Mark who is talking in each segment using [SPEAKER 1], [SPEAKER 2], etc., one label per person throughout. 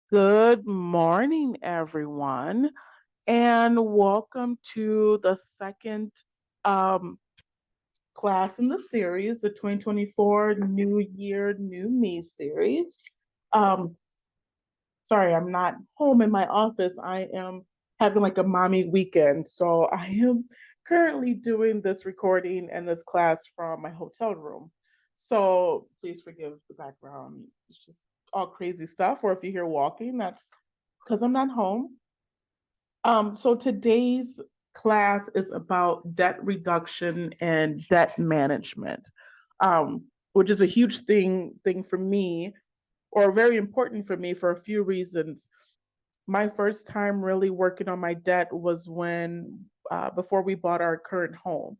[SPEAKER 1] Good morning, everyone, and welcome to the second um, class in the series, the 2024 New Year, New Me series. Um, Sorry, I'm not home in my office. I am having like a mommy weekend. So I am currently doing this recording and this class from my hotel room. So please forgive the background. It's just all crazy stuff. Or if you hear walking, that's because I'm not home. So today's class is about debt reduction and debt management, which is a huge thing for me, or very important for me for a few reasons. My first time really working on my debt was when before we bought our current home,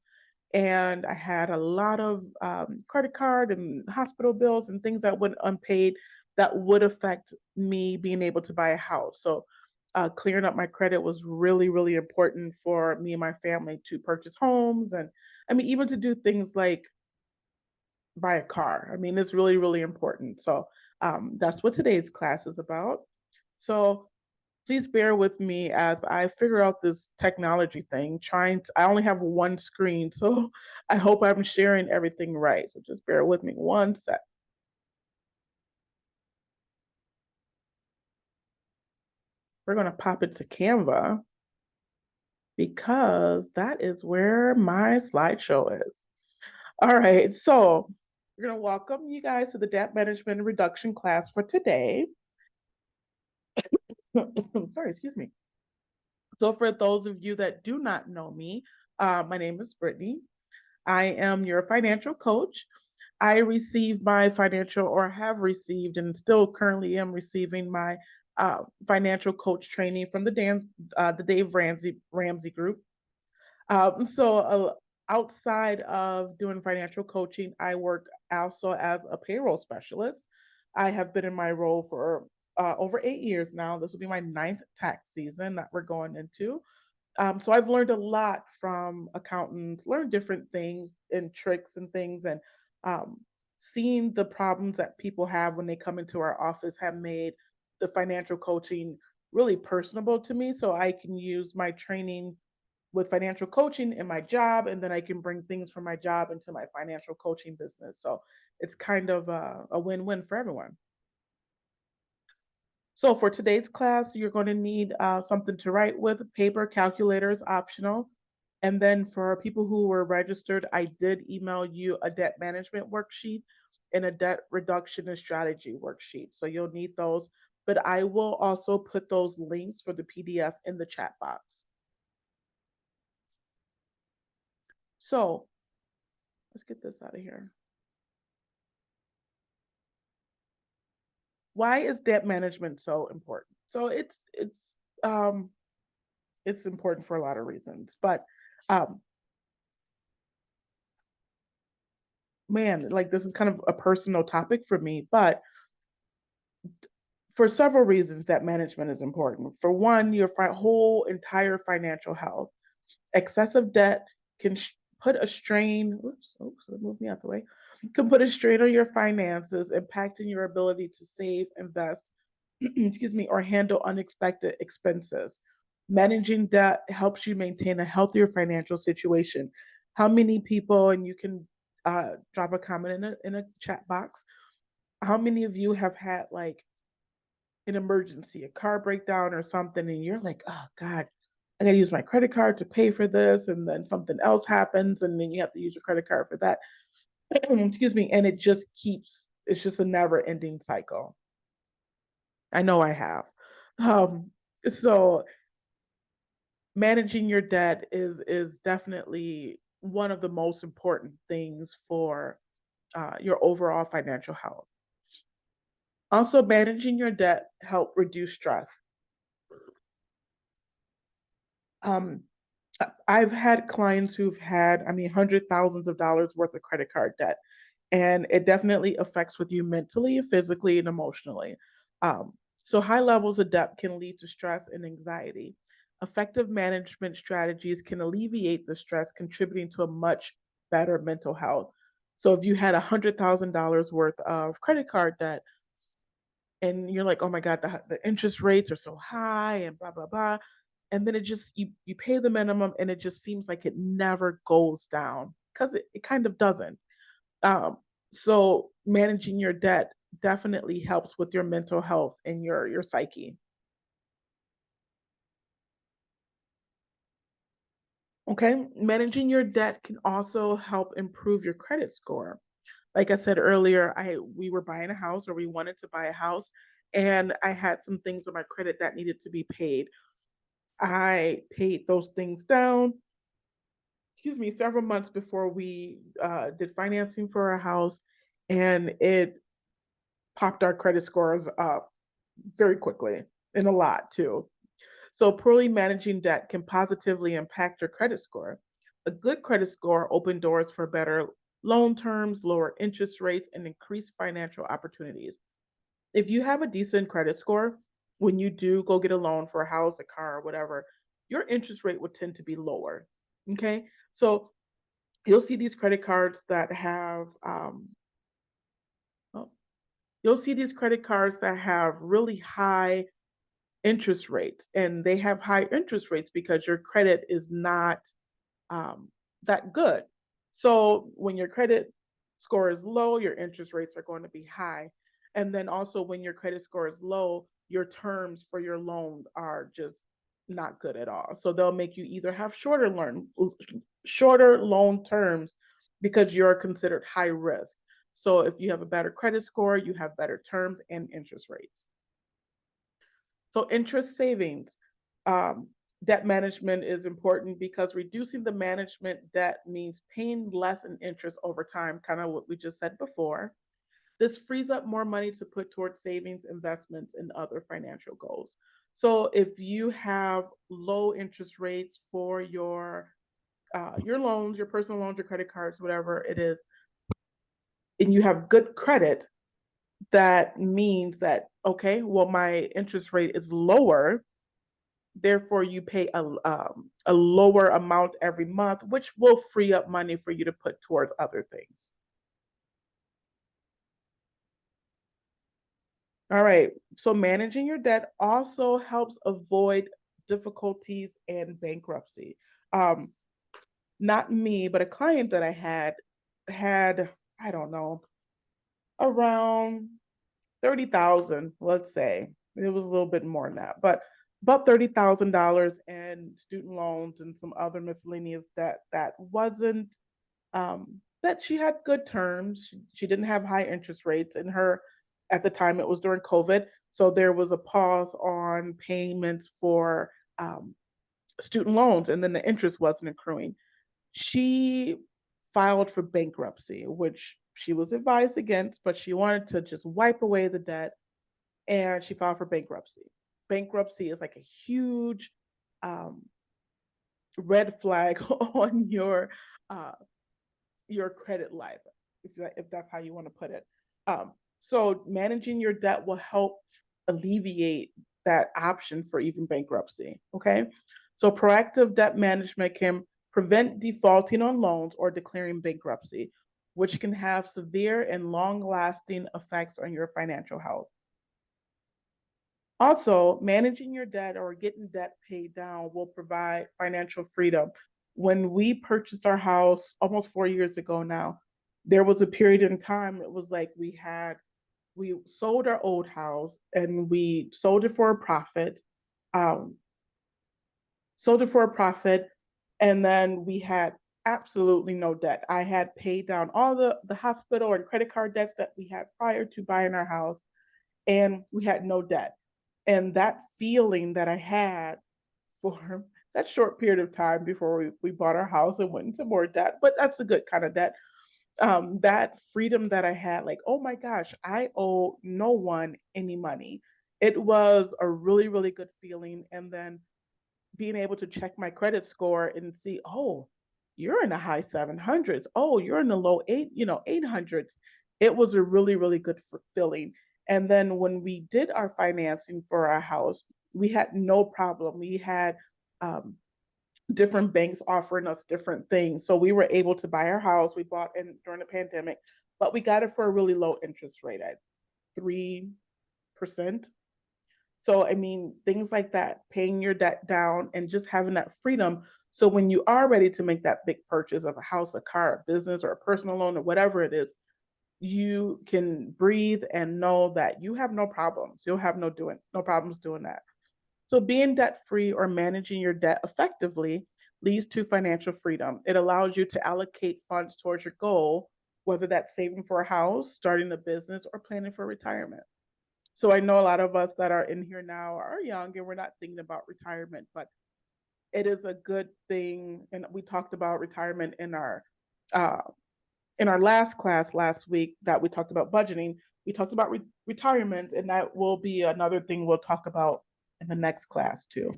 [SPEAKER 1] and I had a lot of credit card and hospital bills and things that went unpaid that would affect me being able to buy a house. So, clearing up my credit was really, really important for me and my family to purchase homes, and I mean, even to do things like buy a car. I mean, it's really, really important. So, that's what today's class is about. So, please bear with me as I figure out this technology thing. I only have one screen, so I hope I'm sharing everything right. So just bear with me one sec. We're going to pop into Canva because that is where my slideshow is. All right, so we're going to welcome you guys to the debt management and reduction class for today. Sorry, excuse me. So, for those of you that do not know me, my name is Brittany. I am your financial coach. I received my financial, or have received, and still currently am receiving my financial coach training from the Dave Ramsey Group. So outside of doing financial coaching, I work also as a payroll specialist. I have been in my role for over 8 years now. This will be my ninth tax season that we're going into. So I've learned a lot from accountants, learned different things and tricks and things, and um, seeing the problems that people have when they come into our office have made the financial coaching really personable to me. So I can use my training with financial coaching in my job, and then I can bring things from my job into my financial coaching business. So it's kind of a win-win for everyone. So for today's class, you're going to need something to write with. Paper, calculator is optional. And then for people who were registered, I did email you a debt management worksheet and a debt reduction and strategy worksheet. So you'll need those. But I will also put those links for the PDF in the chat box. So let's get this out of here. Why is debt management so important? So um it's important for a lot of reasons, but um man, like this is kind of a personal topic for me, but for several reasons that management is important. For one, your whole entire financial health. Excessive debt can put a strain, move me out the way, can put a strain on your finances, impacting your ability to save, invest, excuse me, or handle unexpected expenses. Managing debt helps you maintain a healthier financial situation. How many people, and you can drop a comment in a chat box, how many of you have had like an emergency, a car breakdown or something, and you're like, oh God, I gotta use my credit card to pay for this, and then something else happens, and then you have to use your credit card for that. Excuse me, and it just keeps it's just a never ending cycle. I know I have. Um, so managing your debt is definitely one of the most important things for your overall financial health. Also, managing your debt help reduce stress. Um, I've had clients who've had, I mean, hundred thousands of dollars worth of credit card debt, and it definitely affects with you mentally, physically, and emotionally. Um, so high levels of debt can lead to stress and anxiety. Effective management strategies can alleviate the stress, contributing to a much better mental health. So if you had $100,000 worth of credit card debt, and you're like, oh my God, the interest rates are so high and blah, blah, blah. And then it just, you pay the minimum and it just seems like it never goes down because it kind of doesn't. Um, so managing your debt definitely helps with your mental health and your psyche. Okay, managing your debt can also help improve your credit score. Like I said earlier, I we were buying a house or we wanted to buy a house, and I had some things on my credit that needed to be paid. I paid those things down, excuse me, several months before we did financing for our house, and it popped our credit scores up very quickly and a lot too. So, poorly managing debt can positively impact your credit score. A good credit score opens doors for better loan terms, lower interest rates, and increased financial opportunities. If you have a decent credit score, when you do go get a loan for a house, a car, or whatever, your interest rate would tend to be lower. Okay. So, you'll see these credit cards that have, oh, you'll see these credit cards that have really high interest rates, and they have high interest rates because your credit is not um, that good. So when your credit score is low, your interest rates are going to be high. And then also when your credit score is low, your terms for your loan are just not good at all. So they'll make you either have shorter loan terms because you're considered high risk. So if you have a better credit score, you have better terms and interest rates. So interest savings, um, debt management is important because reducing the management debt means paying less in interest over time, kind of what we just said before. This frees up more money to put towards savings, investments, and other financial goals. So if you have low interest rates for your loans, your personal loans, your credit cards, whatever it is, and you have good credit, that means that okay, well my interest rate is lower, therefore you pay a lower amount every month, which will free up money for you to put towards other things. All right, so managing your debt also helps avoid difficulties and bankruptcy. um, Not me, but a client that I had, I don't know, around 30,000, let's say. It was a little bit more than that, but about $30,000 in student loans and some other miscellaneous debt that wasn't, that she had good terms. She didn't have high interest rates in her, at the time it was during COVID. So there was a pause on payments for student loans, and then the interest wasn't accruing. She filed for bankruptcy, which she was advised against, but she wanted to just wipe away the debt, and she filed for bankruptcy. Bankruptcy is like a huge um, red flag on uh, your credit life, if that's how you want to put it. So managing your debt will help alleviate that option for even bankruptcy. Okay, so proactive debt management can prevent defaulting on loans or declaring bankruptcy, which can have severe and long-lasting effects on your financial health. Also, managing your debt or getting debt paid down will provide financial freedom. When we purchased our house almost 4 years ago now, there was a period in time, it was like we sold our old house and we sold it for a profit. Um, Sold it for a profit, and then we had absolutely no debt. I had paid down all the hospital and credit card debts that we had prior to buying our house, and we had no debt. And that feeling that I had for that short period of time before we bought our house and went into more debt, but that's a good kind of debt. That freedom that I had, like, oh my gosh, I owe no one any money. It was a really, really good feeling. And then being able to check my credit score and see, oh, you're in the high 700s. Oh, you're in the low 800s. It was a really, really good feeling. And then when we did our financing for our house, we had no problem. We had um, different banks offering us different things. So we were able to buy our house. We bought in during the pandemic, but we got it for a really low interest rate at 3 percent. So, I mean, things like that, paying your debt down and just having that freedom. So, when you are ready to make that big purchase of a house, a car, a business, or a personal loan, or whatever it is, you can breathe and know that you have no problems. You'll have no problems doing that. So, being debt free or managing your debt effectively leads to financial freedom. It allows you to allocate funds towards your goal, whether that's saving for a house, starting a business, or planning for retirement. So I know a lot of us that are in here now are young and we're not thinking about retirement, but it is a good thing. And we talked about retirement uh, in our last class last week that we talked about budgeting. We talked about retirement, and that will be another thing we'll talk about in the next class too.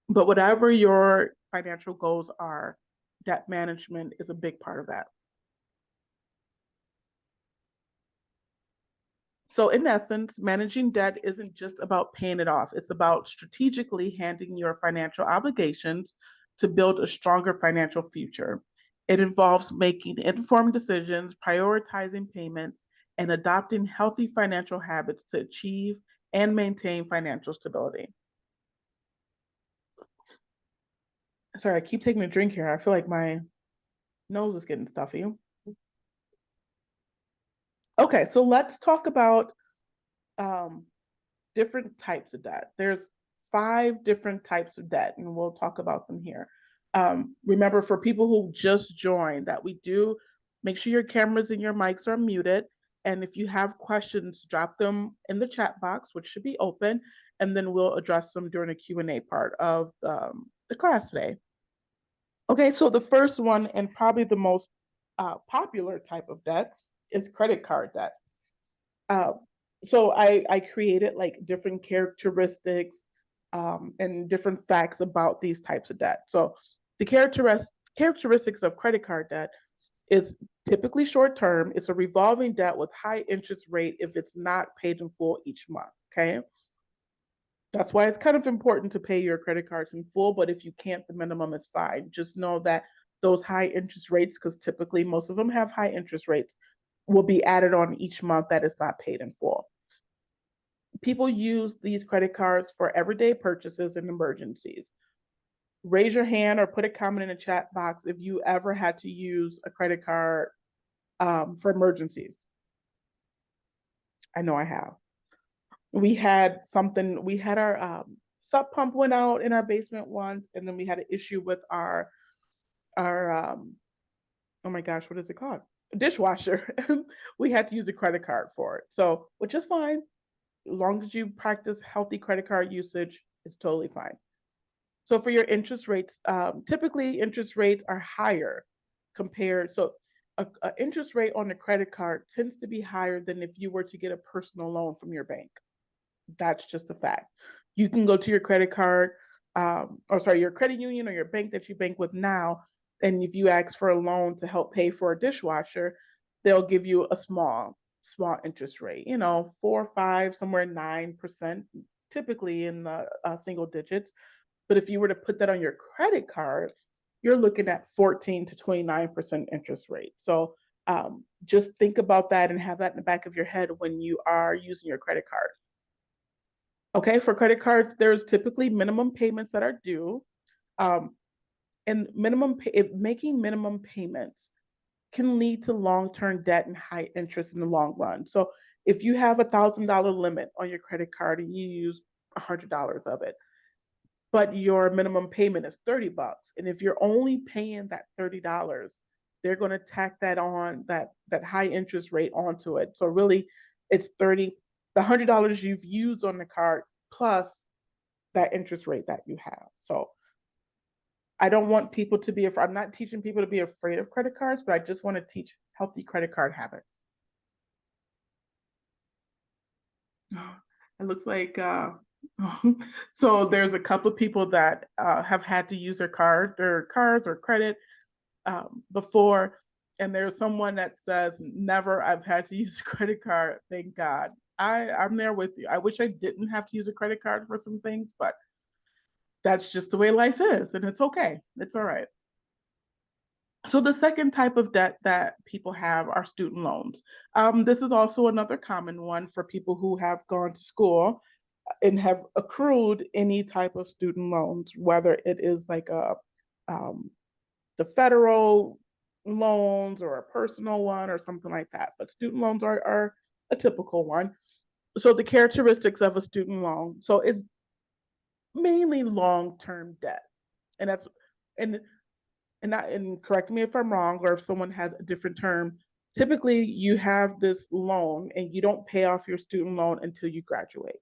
[SPEAKER 1] But whatever your financial goals are, debt management is a big part of that. So, in essence, managing debt isn't just about paying it off, it's about strategically handling your financial obligations to build a stronger financial future. It involves making informed decisions, prioritizing payments, and adopting healthy financial habits to achieve and maintain financial stability. Sorry, I keep taking a drink here. I feel like my nose is getting stuffy. Okay, so let's talk about um, different types of debt. There's 5 different types of debt, and we'll talk about them here. Remember, for people who just joined, that we do make sure your cameras and your mics are muted. And if you have questions, drop them in the chat box, which should be open, and then we'll address them during the Q&A part of the class today. Okay, so the first one, and probably the most popular type of debt, is credit card debt. Uh, so I created like different characteristics and different facts about these types of debt. So the characteristics of credit card debt is typically short term. It's a revolving debt with high interest rate if it's not paid in full each month. Okay. That's why it's kind of important to pay your credit cards in full, but if you can't, the minimum is fine. Just know that those high interest rates, because typically most of them have high interest rates, will be added on each month that is not paid in full. People use these credit cards for everyday purchases and emergencies. Raise your hand or put a comment in the chat box if you ever had to use a credit card for emergencies. I know I have. We had our sub pump went out in our basement once, and then we had an issue with our oh my gosh, what is it called? Dishwasher. We had to use a credit card for it. So, which is fine. As long as you practice healthy credit card usage, it's totally fine. So for your interest rates, typically interest rates are higher compared. So a interest rate on a credit card tends to be higher than if you were to get a personal loan from your bank. That's just a fact. You can go to your credit card, or sorry, your credit union or your bank that you bank with now, and if you ask for a loan to help pay for a dishwasher, they'll give you a small interest rate. 4 or 5, somewhere 9%, typically in the single digits. But if you were to put that on your credit card, you're looking at 14 to 29% interest rate. So just think about that and have that in the back of your head when you are using your credit card. Okay, for credit cards, there's typically minimum payments that are due. And making minimum payments can lead to long-term debt and high interest in the long run. So if you have $1,000 limit on your credit card and you use $100 of it, but your minimum payment is $30, and if you're only paying that $30, they're going to tack that high interest rate onto it. So really, it's the $100 you've used on the card plus that interest rate that you have. So I don't want people to be afraid. I'm not teaching people to be afraid of credit cards, but I just want to teach healthy credit card habits. It looks like so there's a couple of people that have had to use their cards or credit before, and there's someone that says, "Never, I've had to use a credit card. Thank God." I'm there with you. I wish I didn't have to use a credit card for some things, but that's just the way life is, and it's okay. It's all right. So the second type of debt that people have are student loans. This is also another common one for people who have gone to school and have accrued any type of student loans, whether it is like um, the federal loans or a personal one or something like that. But student loans are a typical one. So the characteristics of a student loan. So it's mainly long-term debt. And that's and and correct me if I'm wrong or if someone has a different term. Typically you have this loan and you don't pay off your student loan until you graduate.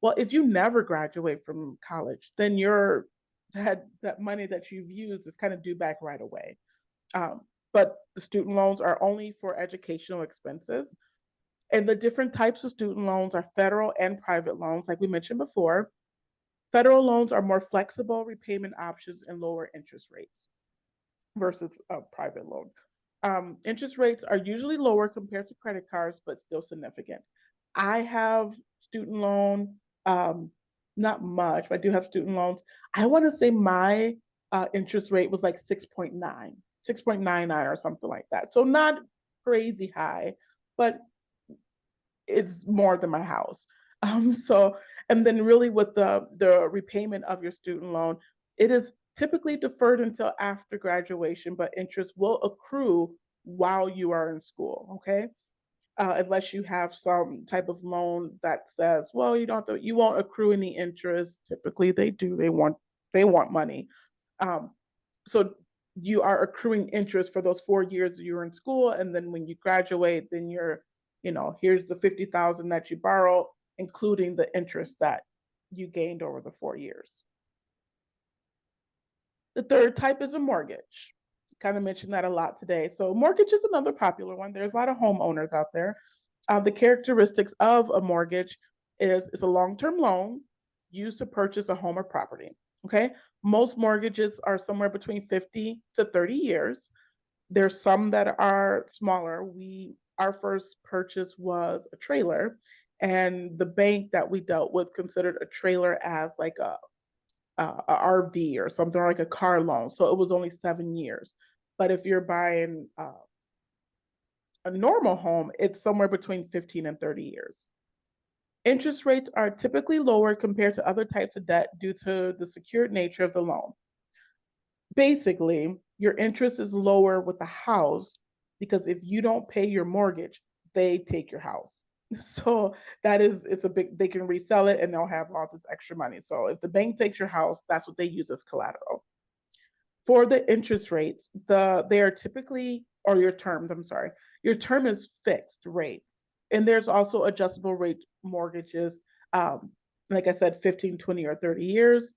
[SPEAKER 1] Well, if you never graduate from college, then your that money that you've used is kind of due back right away. Um, but the student loans are only for educational expenses. And the different types of student loans are federal and private loans, like we mentioned before. Federal loans are more flexible repayment options and lower interest rates versus a private loan. Interest rates are usually lower compared to credit cards, but still significant. I have student loan, um, not much, but I do have student loans. I want to say my interest rate was like 6.9, 6.99 or something like that. So not crazy high, but it's more than my house. So, and then really with the repayment of your student loan, it is typically deferred until after graduation, but interest will accrue while you are in school. Okay, unless you have some type of loan that says, well, you don't, you won't accrue any interest. Typically, they do. They want money. Um, so you are accruing interest for those 4 years you're in school, and then when you graduate, then here's the 50,000 that you borrowed, including the interest that you gained over the 4 years. The third type is a mortgage. Kind of mentioned that a lot today. So mortgage is another popular one. There's a lot of homeowners out there. The characteristics of a mortgage is it's a long-term loan used to purchase a home or property. Okay. Most mortgages are somewhere between 50 to 30 years. There's some that are smaller. Our first purchase was a trailer, and the bank that we dealt with considered a trailer as like a RV or something, or like a car loan. So it was only 7 years. But if you're buying a normal home, it's somewhere between 15 and 30 years. Interest rates are typically lower compared to other types of debt due to the secured nature of the loan. Basically, your interest is lower with the house because if you don't pay your mortgage, they take your house. So it's a big, they can resell it and they'll have all this extra money. So if the bank takes your house, that's what they use as collateral. For the interest rates, they are typically, or your terms, I'm sorry, your term is fixed rate. And there's also adjustable rate mortgages, um, like I said, 15, 20, or 30 years.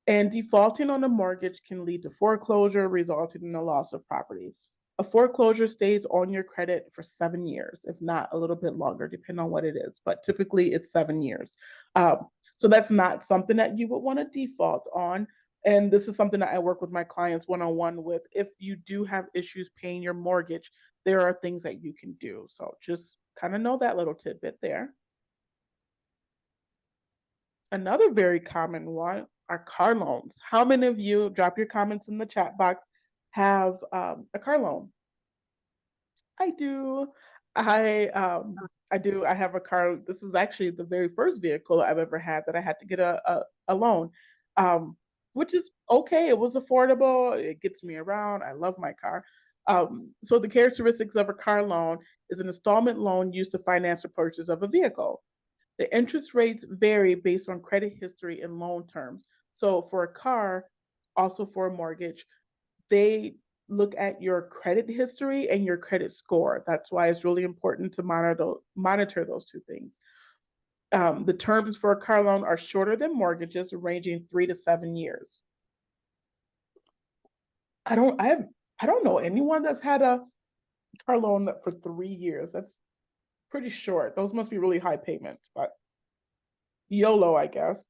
[SPEAKER 1] And defaulting on a mortgage can lead to foreclosure, resulting in the loss of property. A foreclosure stays on your credit for 7 years, if not a little bit longer, depending on what it is. But typically, it's 7 years. So that's not something that you would want to default on. And this is something that I work with my clients one on one with. If you do have issues paying your mortgage, there are things that you can do. So just kind of know that little tidbit there. Another very common one are car loans. How many of you, drop your comments in the chat box, have a car loan? I do. I do. I have a car. This is actually the very first vehicle I've ever had that I had to get a loan, um, which is okay. It was affordable. It gets me around. I love my car. So the characteristics of a car loan is an installment loan used to finance the purchase of a vehicle. The interest rates vary based on credit history and loan terms. So for a car, also for a mortgage, they look at your credit history and your credit score. That's why it's really important to monitor those two things. The terms for a car loan are shorter than mortgages, ranging 3 to 7 years. I don't I have I don't know anyone that's had a car loan for 3 years. That's pretty short. Those must be really high payments, but YOLO, I guess.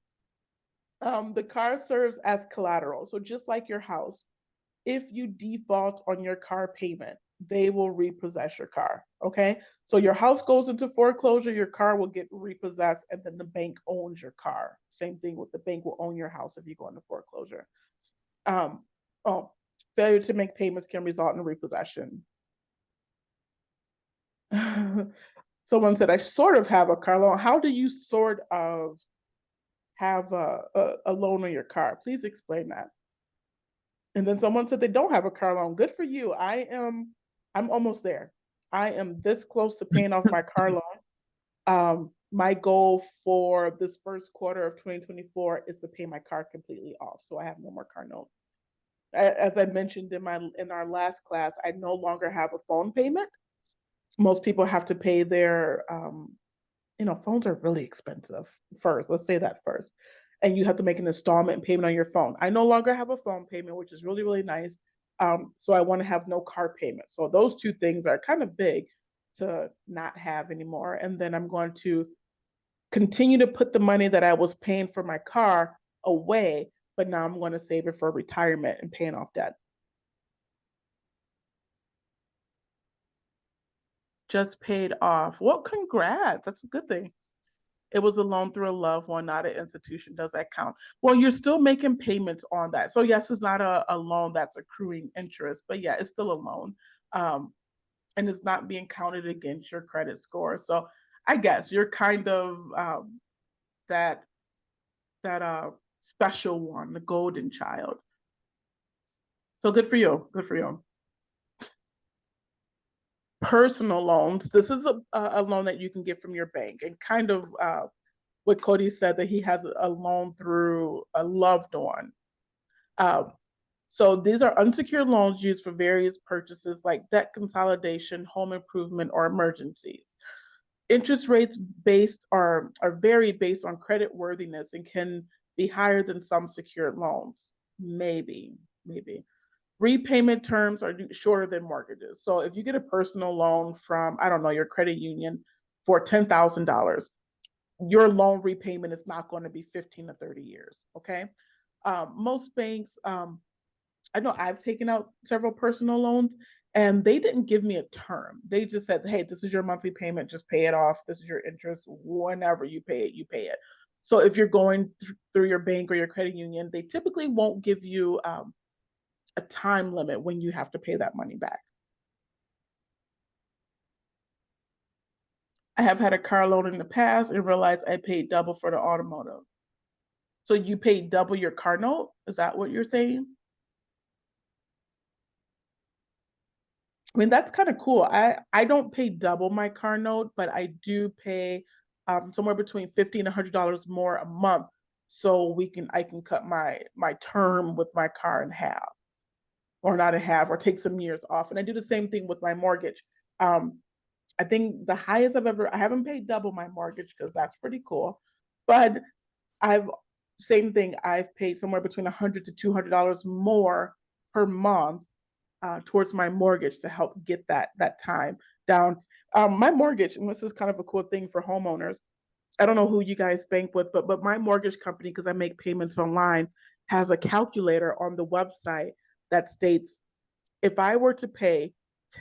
[SPEAKER 1] The car serves as collateral. So just like your house, if you default on your car payment, they will repossess your car. Okay. So your house goes into foreclosure, your car will get repossessed, and then the bank owns your car. Same thing with the bank will own your house if you go into foreclosure. Um, oh, Failure to make payments can result in repossession. Someone said, I sort of have a car loan. How do you sort of have a loan on your car? Please explain that. And then someone said they don't have a car loan. Good for you. I'm almost there. I am this close to paying off my car loan. My goal for this first quarter of 2024 is to pay my car completely off, so I have no more car note. As I mentioned in our last class, I no longer have a phone payment. Most people have to pay their phones are really expensive first. Let's say that first. And you have to make an installment payment on your phone. I no longer have a phone payment, which is really, really nice. So I want to have no car payment. So those two things are kind of big to not have anymore. And then I'm going to continue to put the money that I was paying for my car away, but now I'm going to save it for retirement and paying off debt. Just paid off. Well, congrats. That's a good thing. It was a loan through a loved one, not an institution. Does that count? Well, you're still making payments on that. So yes, it's not a loan that's accruing interest, but yeah, it's still a loan. And it's not being counted against your credit score. So I guess you're kind of that special one, the golden child. So good for you. Good for you. Personal loans. This is a loan that you can get from your bank, and kind of what Cody said, that he has a loan through a loved one. So these are unsecured loans used for various purchases like debt consolidation, home improvement, or emergencies. Interest rates are varied based on credit worthiness and can be higher than some secured loans. Maybe. Repayment terms are shorter than mortgages. So if you get a personal loan from, I don't know, your credit union for $10,000, your loan repayment is not going to be 15 to 30 years. Okay. Most banks, I know I've taken out several personal loans and they didn't give me a term. They just said, hey, this is your monthly payment, just pay it off. This is your interest. Whenever you pay it, you pay it. So if you're going through your bank or your credit union, they typically won't give you a time limit when you have to pay that money back. I have had a car loan in the past and realized I paid double for the automotive. So you paid double your car note? Is that what you're saying? I mean, that's kind of cool. I don't pay double my car note, but I do pay somewhere between $50 and $100 more a month, so I can cut my term with my car in half, or not in half, or take some years off. And I do the same thing with my mortgage. I think the highest I haven't paid double my mortgage because that's pretty cool, but same thing. I've paid somewhere between $100 to $200 more per month towards my mortgage to help get that time down. My mortgage, and this is kind of a cool thing for homeowners. I don't know who you guys bank with, but my mortgage company, because I make payments online, has a calculator on the website that states if I were to pay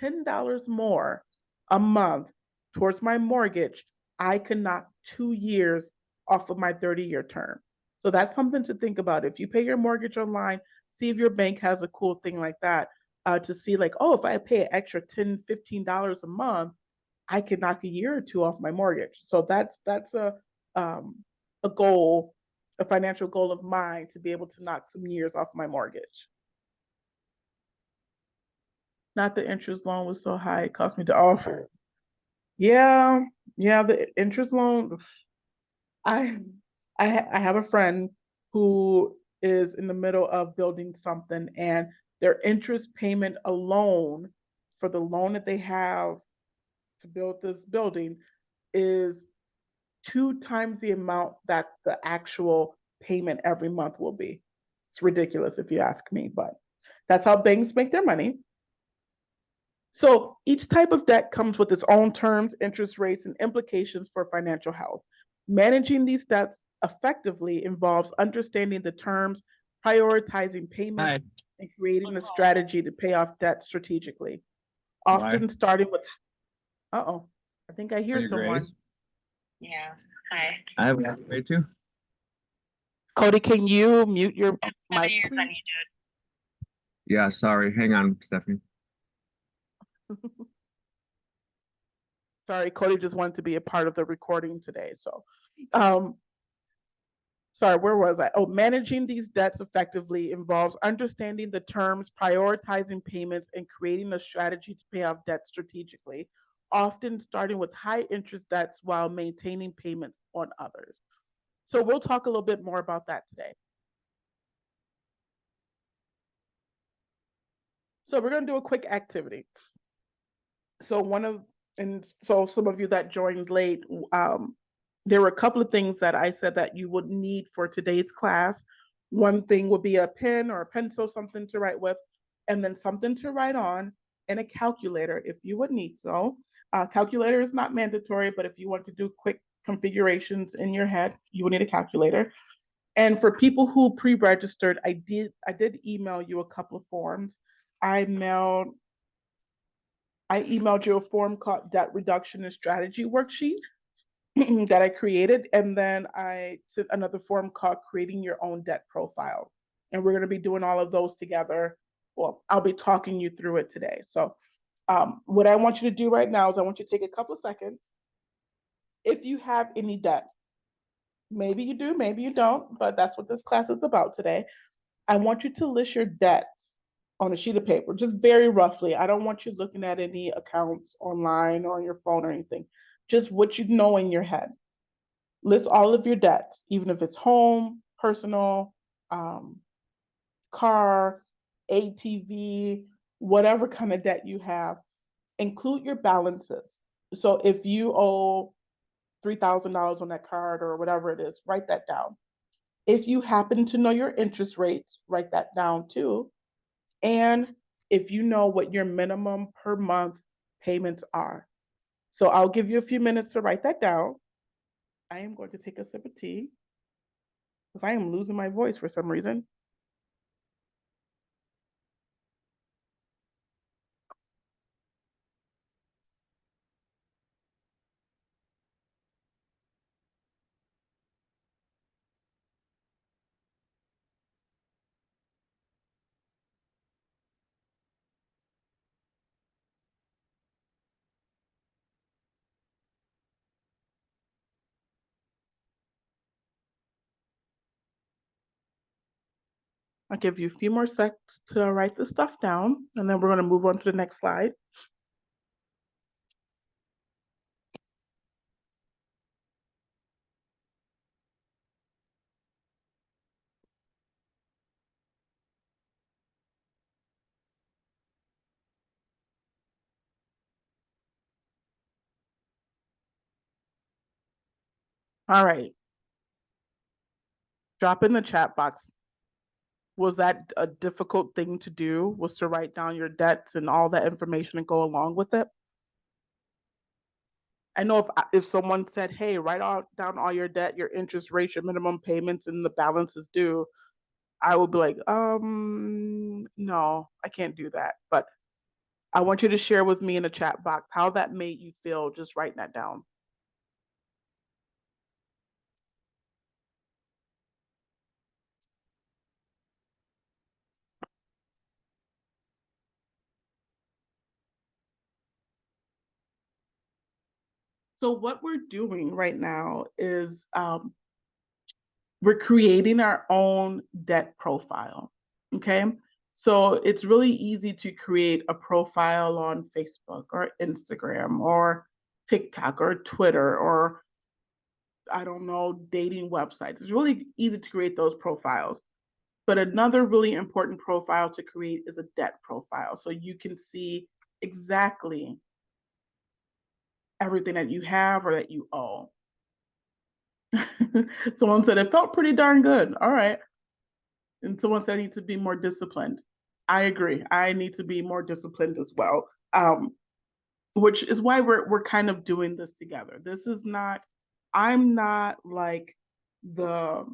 [SPEAKER 1] $10 more a month towards my mortgage, I could knock 2 years off of my 30-year term. So that's something to think about. If you pay your mortgage online, see if your bank has a cool thing like that, to see like, oh, if I pay an extra $10, $15 a month, I can knock a year or two off my mortgage. So that's a goal, a financial goal of mine, to be able to knock some years off my mortgage. Not the interest loan was so high, it cost me to offer. Yeah, the interest loan. I I have a friend who is in the middle of building something, and their interest payment alone for the loan that they have to build this building is 2 times the amount that the actual payment every month will be. It's ridiculous if you ask me, but that's how banks make their money. So each type of debt comes with its own terms, interest rates, and implications for financial health. Managing these debts effectively involves understanding the terms, prioritizing payments, and creating a strategy to pay off debt strategically. Often starting with, I think I hear someone.
[SPEAKER 2] Grace? Yeah. Hi. I have a way too.
[SPEAKER 1] Cody, can you mute your mic, please?
[SPEAKER 2] Yeah, sorry. Hang on, Stephanie.
[SPEAKER 1] Sorry, Cody just wanted to be a part of the recording today. So, um, sorry, where was I? Oh, managing these debts effectively involves understanding the terms, prioritizing payments, and creating a strategy to pay off debt strategically, often starting with high interest debts while maintaining payments on others. So, we'll talk a little bit more about that today. So, we're going to do a quick activity. So, so some of you that joined late, there were a couple of things that I said that you would need for today's class. One thing would be a pen or a pencil, something to write with, and then something to write on, and a calculator if you would need so. Calculator is not mandatory, but if you want to do quick configurations in your head, you will need a calculator. And for people who pre-registered, I did email you a couple of forms. I emailed you a form called Debt Reduction and Strategy Worksheet that I created. And then I sent another form called Creating Your Own Debt Profile. And we're going to be doing all of those together. Well, I'll be talking you through it today. So, what I want you to do right now is I want you to take a couple of seconds. If you have any debt, maybe you do, maybe you don't, but that's what this class is about today. I want you to list your debts on a sheet of paper, just very roughly. I don't want you looking at any accounts online or on your phone or anything. Just what you know in your head. List all of your debts, even if it's home, personal, um, car, ATV, whatever kind of debt you have. Include your balances. So if you owe $3,000 on that card or whatever it is, write that down. If you happen to know your interest rates, write that down too. And if you know what your minimum per month payments are. So I'll give you a few minutes to write that down. I am going to take a sip of tea because I am losing my voice for some reason. I'll give you a few more seconds to write this stuff down, and then we're going to move on to the next slide. All right. Drop in the chat box. Was that a difficult thing to do? Was to write down your debts and all that information and go along with it? I know if someone said, "Hey, down all your debt, your interest rate, your minimum payments, and the balances due," I would be like, no, I can't do that. But I want you to share with me in the chat box how that made you feel just writing that down. So what we're doing right now is we're creating our own debt profile. Okay. So it's really easy to create a profile on Facebook or Instagram or TikTok or Twitter or I don't know, dating websites. It's really easy to create those profiles. But another really important profile to create is a debt profile. So you can see exactly everything that you have or that you owe. Someone said it felt pretty darn good. All right. And someone said I need to be more disciplined. I agree. I need to be more disciplined as well. Which is why we're kind of doing this together. This is not, I'm not like the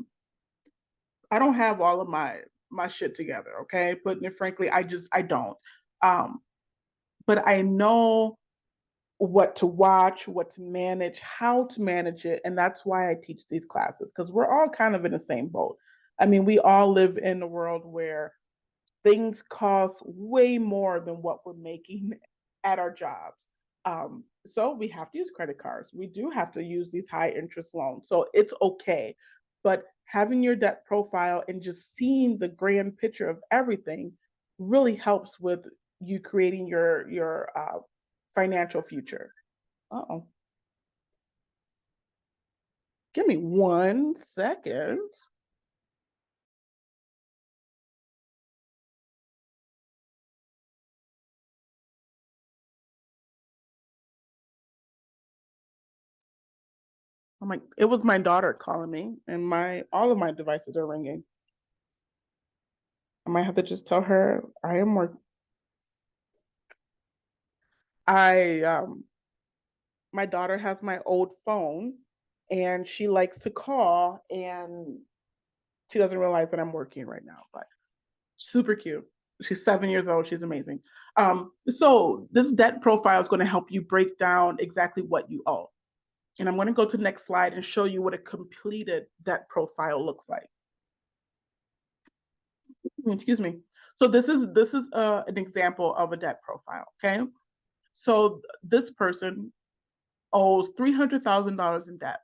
[SPEAKER 1] I don't have all of my shit together, okay? Putting it frankly, I don't. Um, but I know what to watch, what to manage, how to manage it, and that's why I teach these classes because we're all kind of in the same boat. I mean, we all live in a world where things cost way more than what we're making at our jobs. So we have to use credit cards. We do have to use these high interest loans. So it's okay. But having your debt profile and just seeing the grand picture of everything really helps with you creating your financial future. Uh-oh. Give me 1 second. It was my daughter calling me, and all of my devices are ringing. I might have to just tell her I am working. My daughter has my old phone, and she likes to call, and she doesn't realize that I'm working right now. But super cute. She's 7 years old. She's amazing. So this debt profile is going to help you break down exactly what you owe. And I'm going to go to the next slide and show you what a completed debt profile looks like. Excuse me. So this is an example of a debt profile. Okay. So this person owes $300,000 in debt,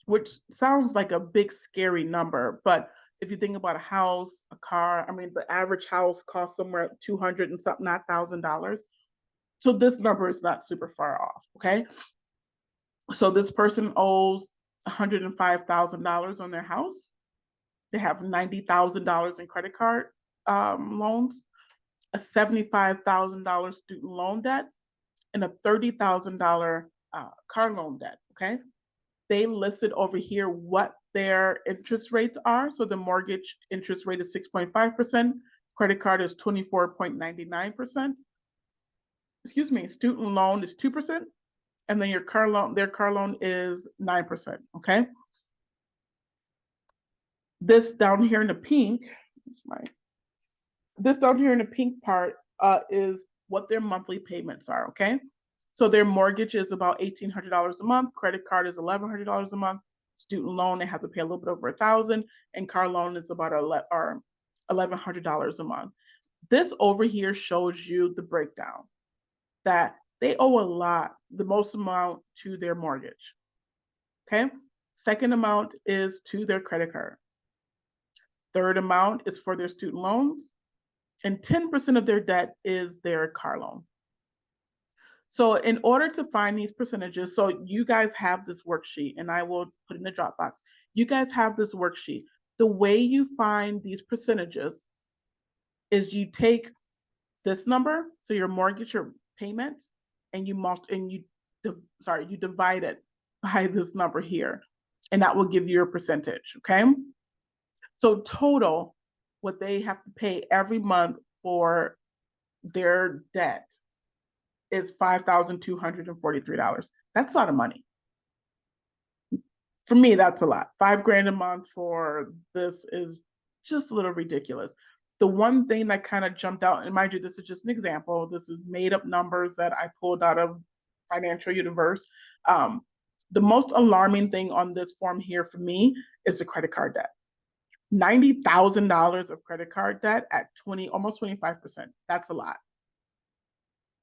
[SPEAKER 1] which sounds like a big scary number, but if you think about a house, a car, I mean, the average house costs somewhere 200 and something, not $1,000. So this number is not super far off. Okay. So this person owes $105,000 on their house. They have $90,000 in credit card loans, a $75,000 student loan debt, and a $30,000 car loan debt. Okay. They listed over here what their interest rates are. So the mortgage interest rate is 6.5%, credit card is 24.99%. Excuse me, student loan is 2%, and then their car loan is 9%. Okay. This down here in the pink, this down here in the pink part is what their monthly payments are. Okay. So their mortgage is about $1,800 a month. Credit card is $1,100 a month. Student loan, they have to pay a little bit over $1,000, and car loan is about $1,100 a month. This over here shows you the breakdown that they owe a lot, the most amount to their mortgage. Okay. Second amount is to their credit card. Third amount is for their student loans, and 10% of their debt is their car loan. So in order to find these percentages, so you guys have this worksheet, and I will put in the Dropbox. You guys have this worksheet. The way you find these percentages is you take this number, so your mortgage or payment, and you divide it by this number here, and that will give you a percentage. Okay. So total, what they have to pay every month for their debt is $5,243. That's a lot of money. For me, that's a lot. $5,000 a month for this is just a little ridiculous. The one thing that kind of jumped out, and mind you, this is just an example. This is made up numbers that I pulled out of Financial Universe. The most alarming thing on this form here for me is the credit card debt. $90,000 of credit card debt at almost 25%. That's a lot.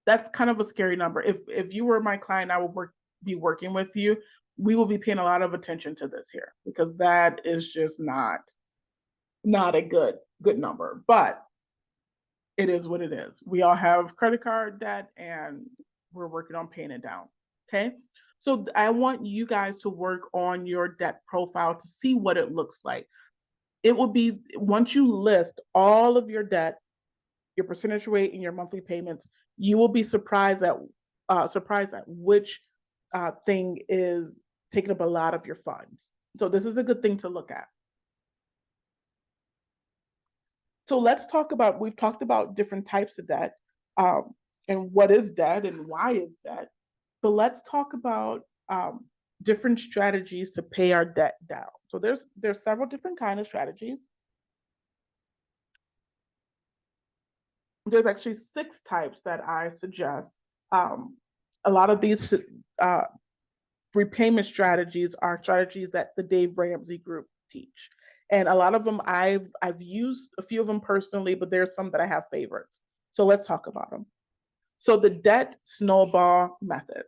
[SPEAKER 1] That's kind of a scary number. If you were my client, I would be working with you. We will be paying a lot of attention to this here, because that is just not a good number. But it is what it is. We all have credit card debt, and we're working on paying it down. Okay. So I want you guys to work on your debt profile to see what it looks like. It will be, once you list all of your debt, your percentage rate, and your monthly payments, you will be surprised at which thing is taking up a lot of your funds. So this is a good thing to look at. So we've talked about different types of debt, and what is debt and why is debt. But let's talk about different strategies to pay our debt down. So there's several different kinds of strategies. There's actually 6 types that I suggest. A lot of these repayment strategies are strategies that the Dave Ramsey group teach. And a lot of them I've used a few of them personally, but there's some that I have favorites. So let's talk about them. So the debt snowball method.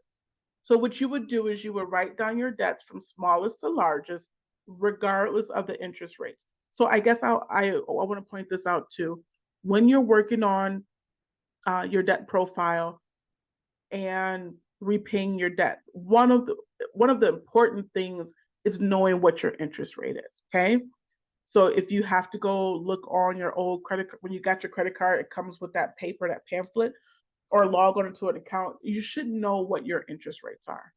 [SPEAKER 1] So what you would do is you would write down your debts from smallest to largest, regardless of the interest rates. So I guess I want to point this out too. When you're working on your debt profile and repaying your debt, one of the important things is knowing what your interest rate is. Okay. So if you have to go look on your old credit when you got your credit card, it comes with that paper, that pamphlet, or log on into an account. You should know what your interest rates are.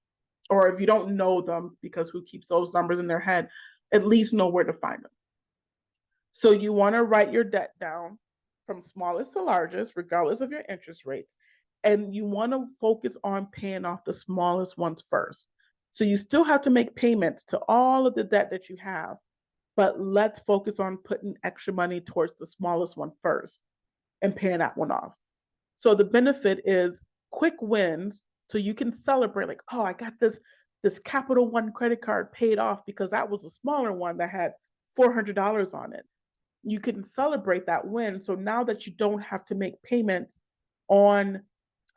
[SPEAKER 1] Or if you don't know them, because who keeps those numbers in their head, at least know where to find them. So you want to write your debt down from smallest to largest, regardless of your interest rates. And you want to focus on paying off the smallest ones first. So you still have to make payments to all of the debt that you have, but let's focus on putting extra money towards the smallest one first and paying that one off. So the benefit is quick wins. So you can celebrate like, oh, I got this Capital One credit card paid off because that was a smaller one that had $400 on it. You can celebrate that win. So now that you don't have to make payments on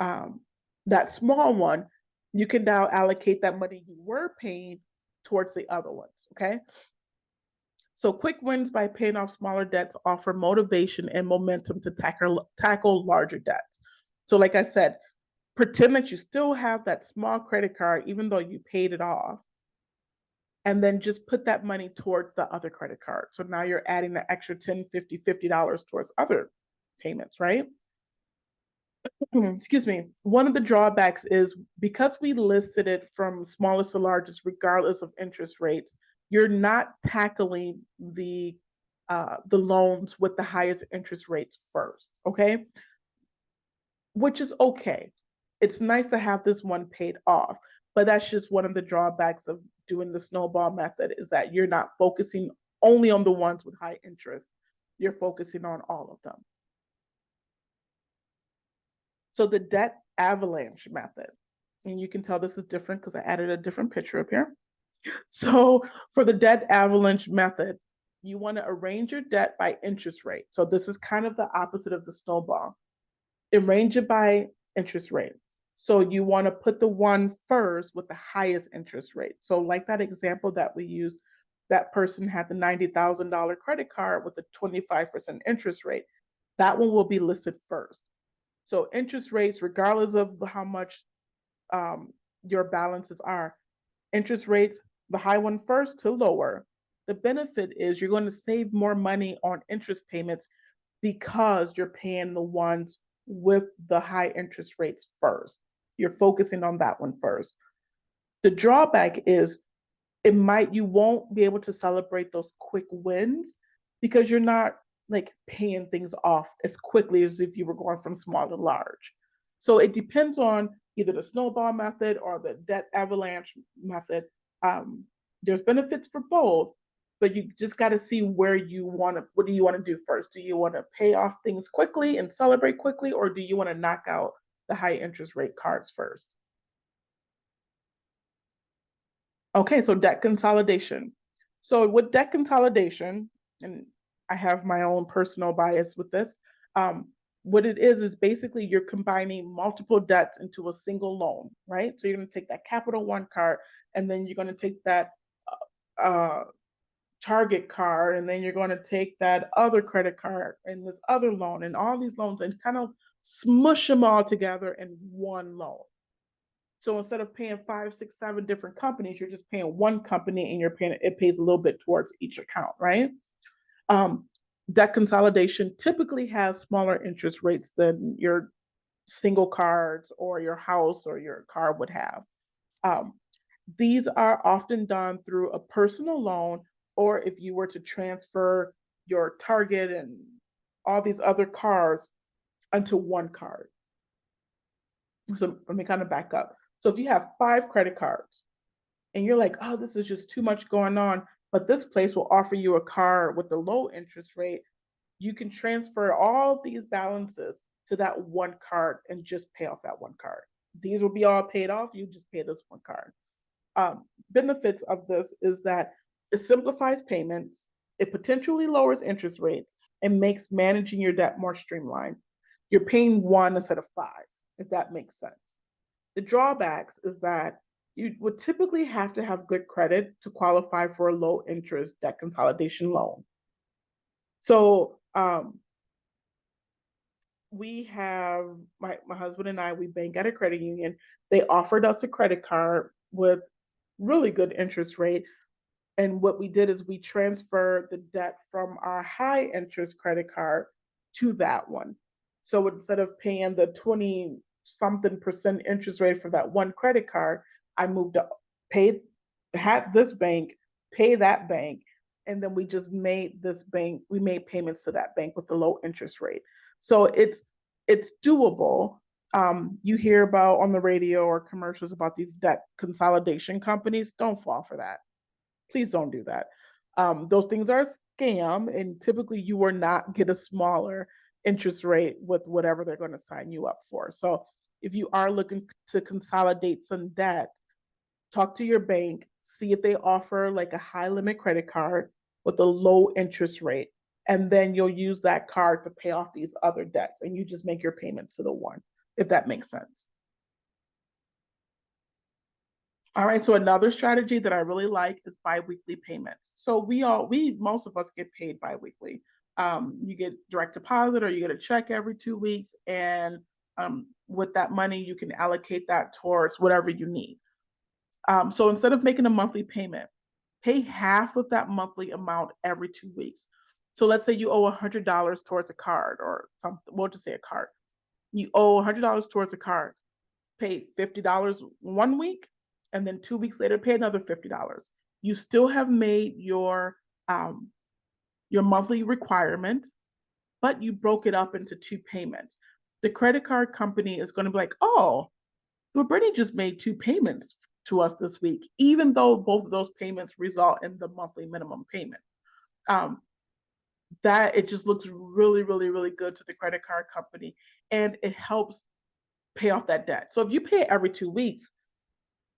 [SPEAKER 1] um, that small one, you can now allocate that money you were paying towards the other ones. Okay. So quick wins by paying off smaller debts offer motivation and momentum to tackle larger debts. So like I said, pretend that you still have that small credit card, even though you paid it off, and then just put that money toward the other credit card. So now you're adding the extra 10, 50, $50 towards other payments, right? Excuse me. One of the drawbacks is because we listed it from smallest to largest, regardless of interest rates, you're not tackling the loans with the highest interest rates first, okay? Which is okay. It's nice to have this one paid off, but that's just one of the drawbacks of doing the snowball method is that you're not focusing only on the ones with high interest. You're focusing on all of them. So the debt avalanche method, and you can tell this is different because I added a different picture up here. So for the debt avalanche method, you want to arrange your debt by interest rate. So this is kind of the opposite of the snowball. Arrange it by interest rate. So you want to put the one first with the highest interest rate. So like that example that we used, that person had the $90,000 credit card with a 25% interest rate. That one will be listed first. So interest rates, regardless of how much your balances are, interest rates, the high one first to lower. The benefit is you're going to save more money on interest payments because you're paying the ones with the high interest rates first. You're focusing on that one first. The drawback is you won't be able to celebrate those quick wins because you're not like paying things off as quickly as if you were going from small to large. So it depends on either the snowball method or the debt avalanche method. There's benefits for both, but you just got to see what do you want to do first? Do you want to pay off things quickly and celebrate quickly, or do you want to knock out the high interest rate cards first? Okay, so debt consolidation. So with debt consolidation, and I have my own personal bias with this, what it is basically you're combining multiple debts into a single loan, right? So you're going to take that Capital One card, and then you're going to take that uh, Target card, and then you're going to take that other credit card and this other loan, and all these loans, and kind of smush them all together in one loan. So instead of paying 5, 6, 7 different companies, you're just paying one company and it pays a little bit towards each account, right? Um, debt consolidation typically has smaller interest rates than your single cards or your house or your car would have. Um, these are often done through a personal loan, or if you were to transfer your Target and all these other cards onto one card. So let me kind of back up. So if you have 5 credit cards and you're like, oh, this is just too much going on, but this place will offer you a card with a low interest rate, you can transfer all of these balances to that one card and just pay off that one card. These will be all paid off. You just pay this one card. Benefits of this is that it simplifies payments, It potentially lowers interest rates and makes managing your debt more streamlined. You're paying 1 instead of 5, if that makes sense. The drawbacks is that you would typically have to have good credit to qualify for a low interest debt consolidation loan. So we have my husband and I, we bank at a credit union. They offered us a credit card with really good interest rate. And what we did is we transferred the debt from our high interest credit card to that one. So instead of paying the 20 something percent interest rate for that one credit card, I moved up, had this bank, pay that bank, and then we just made we made payments to that bank with the low interest rate. So it's doable. You hear about on the radio or commercials about these debt consolidation companies. Don't fall for that. Please don't do that. Those things are a scam, and typically you will not get a smaller interest rate with whatever they're going to sign you up for. So if you are looking to consolidate some debt, talk to your bank, see if they offer like a high limit credit card with a low interest rate. And then you'll use that card to pay off these other debts, and you just make your payments to the one, if that makes sense. All right, so another strategy that I really like is biweekly payments. So most of us get paid biweekly. You get direct deposit or you get a check every 2 weeks, and with that money, you can allocate that towards whatever you need. So instead of making a monthly payment, pay half of that monthly amount every 2 weeks. So let's say you owe $100 towards a card or something. We'll just say a card. You owe $100 towards a card. Pay $50 one week, and then 2 weeks later, pay another $50. You still have made your monthly requirement, but you broke it up into 2 payments. The credit card company is going to be like, oh, well, Brittany just made 2 payments to us this week, even though both of those payments result in the monthly minimum payment. That it just looks really, really, really good to the credit card company, and it helps pay off that debt. So if you pay every 2 weeks,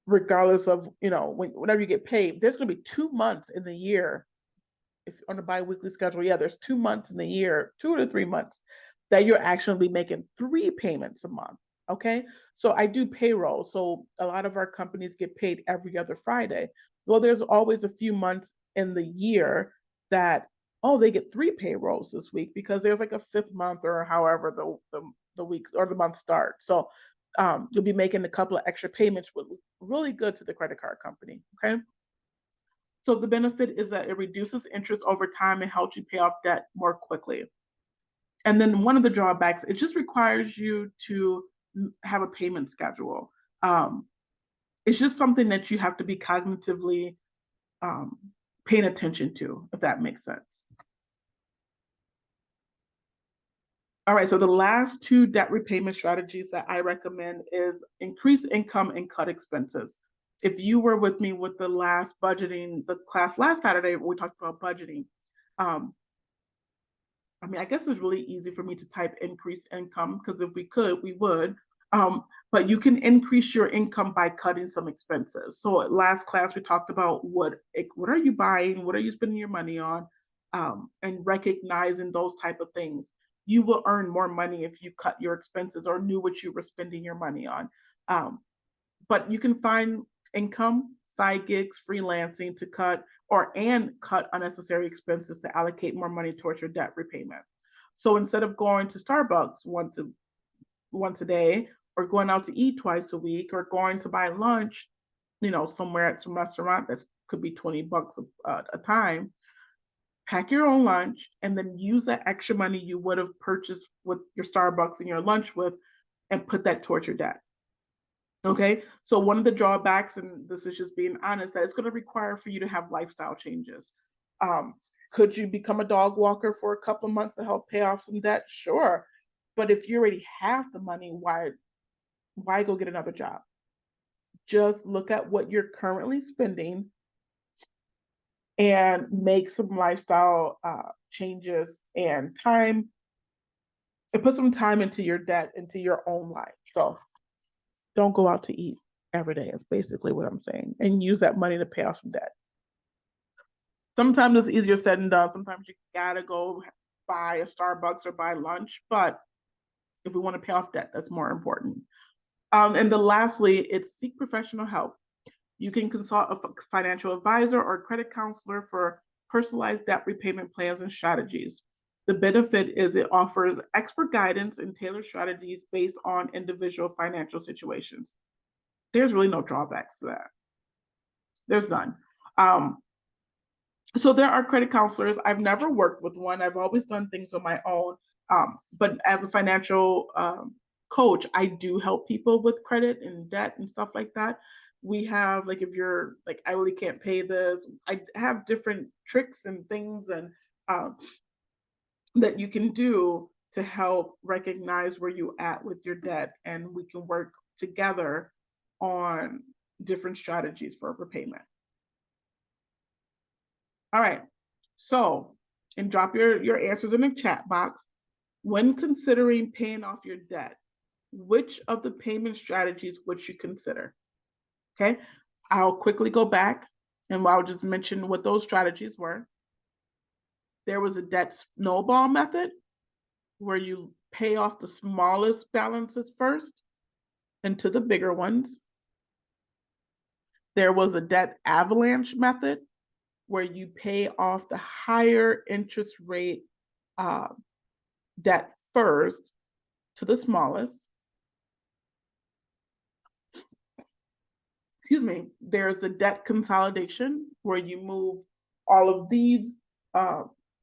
[SPEAKER 1] regardless of, whenever you get paid, there's going to be 2 months in the year. If on a biweekly schedule, there's 2 months in the year, 2 to 3 months that you're actually making 3 payments a month. Okay. So I do payroll. So a lot of our companies get paid every other Friday. Well, there's always a few months in the year that, oh, they get 3 payrolls this week because there's like a 5th month or however the weeks or the month start. So you'll be making a couple of extra payments, which really good to the credit card company. Okay. So the benefit is that it reduces interest over time and helps you pay off debt more quickly. And then one of the drawbacks, it just requires you to have a payment schedule. It's just something that you have to be cognitively paying attention to, if that makes sense. All right, so the last 2 debt repayment strategies that I recommend is increase income and cut expenses. If you were with me with the class last Saturday, we talked about budgeting. I guess it's really easy for me to type increase income because if we could, we would. But you can increase your income by cutting some expenses. So last class, we talked about what are you buying? What are you spending your money on? And recognizing those type of things. You will earn more money if you cut your expenses or knew what you were spending your money on. But you can find income, side gigs, freelancing to cut unnecessary expenses to allocate more money towards your debt repayment. So instead of going to Starbucks once a day or going out to eat twice a week or going to buy lunch, somewhere at some restaurant that could be $20 a time, pack your own lunch and then use that extra money you would have purchased with your Starbucks and your lunch with and put that towards your debt. Okay, so one of the drawbacks, and this is just being honest, that it's going to require for you to have lifestyle changes. Could you become a dog walker for a couple of months to help pay off some debt? Sure. But if you already have the money, why go get another job? Just look at what you're currently spending and make some lifestyle changes and put some time into your debt, into your own life. So don't go out to eat every day is basically what I'm saying, and use that money to pay off some debt. Sometimes it's easier said than done. Sometimes you gotta go buy a Starbucks or buy lunch, but if we want to pay off debt, that's more important. And then lastly, it's seek professional help. You can consult a financial advisor or credit counselor for personalized debt repayment plans and strategies. The benefit is it offers expert guidance and tailored strategies based on individual financial situations. There's really no drawbacks to that. There's none. So there are credit counselors. I've never worked with one. I've always done things on my own. But as a financial coach, I do help people with credit and debt and stuff like that. We have, like, if you're like, I really can't pay this, I have different tricks and things and that you can do to help recognize where you're at with your debt, and we can work together on different strategies for repayment. All right, so, and drop your answers in the chat box. When considering paying off your debt, which of the payment strategies would you consider? Okay, I'll quickly go back and I'll just mention what those strategies were. There was a debt snowball method where you pay off the smallest balances first into the bigger ones. There was a debt avalanche method where you pay off the higher interest rate debt first to the smallest. Excuse me. There's the debt consolidation where you move all of these